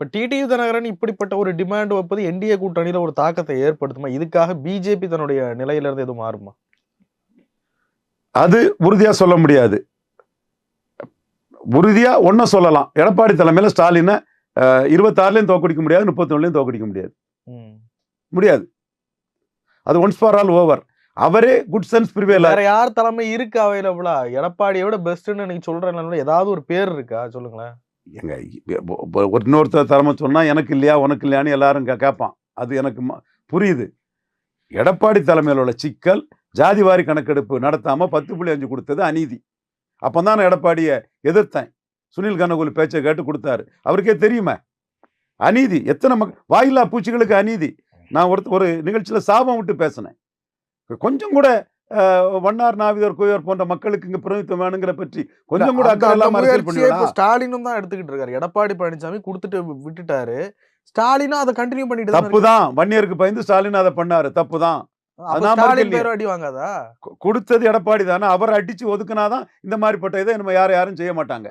இப்ப டிடிவி தினகரன் இப்படிப்பட்ட ஒரு டிமாண்ட் வைப்பது என்டிஏ கூட்டணியில ஒரு தாக்கத்தை ஏற்படுத்துமா? இதுக்காக பிஜேபி தன்னுடைய நிலையில இருந்து எதுவும் மாறுமா? அது உறுதியா சொல்ல முடியாது. உறுதியா ஒன்னும் சொல்லலாம். எடப்பாடி தலைமையில ஸ்டாலினை 26லயும் தோக்கடிக்க முடியாது, 31லயும் தோக்கடிக்க முடியாது. முடியாது. அது ஒன்ஸ் ஃபார் ஆல் ஓவர். அவரே குட் சென்ஸ் பிரிவேல. வேற யார் தலைமை இருக்கு அவைலபிளா? எடப்பாடியை விட பெஸ்ட்னு நீங்க சொல்றேன். ஏதாவது ஒரு பேர் இருக்கா சொல்லுங்களேன். எங்க இன்னொருத்தர் தலைமை சொன்னா எனக்கு இல்லையா உனக்கு இல்லையான்னு எல்லாரும் கேட்பான். அது எனக்கு புரியுது. எடப்பாடி தலைமையில் உள்ள சிக்கல் ஜாதிவாரி கணக்கெடுப்பு நடத்தாம 10.5 கொடுத்தது அநீதி. அப்பதான் நான் எடப்பாடியை எதிர்த்தேன். சுனில் கனகுலு பேச்சை கேட்டு கொடுத்தாரு. அவருக்கே தெரியுமா அநீதி எத்தனை வாயில்லா பூச்சிகளுக்கு அநீதி. நான் ஒரு நிகழ்ச்சியில சாபம் விட்டு பேசினேன். கொஞ்சம் கூட வண்ணார் நாவிதர் குயவர் போன்ற மக்களுக்கு இங்க பிரதிநிதித்துவம் வேணுங்கிற பற்றி கொஞ்சம் கூட அக்கறை இல்லாம அரசியல் பண்ணுவீங்களா? ஸ்டாலினும் தான் எடுத்துக்கிட்டு இருக்காரு. எடப்பாடி பழனிசாமி கொடுத்துட்டு விட்டுட்டாரு. ஸ்டாலினும் அதை கண்டினியூ பண்ணிட்டு தப்புதான். வன்னியருக்கு பயந்து ஸ்டாலின் அதை பண்ணாரு. தப்புதான். அடி வாங்காதா? கொடுத்தது எடப்பாடி தானே. அவர் அடிச்சு ஒதுக்குனாதான் இந்த மாதிரிப்பட்ட இதை நம்ம யாரும் செய்ய மாட்டாங்க.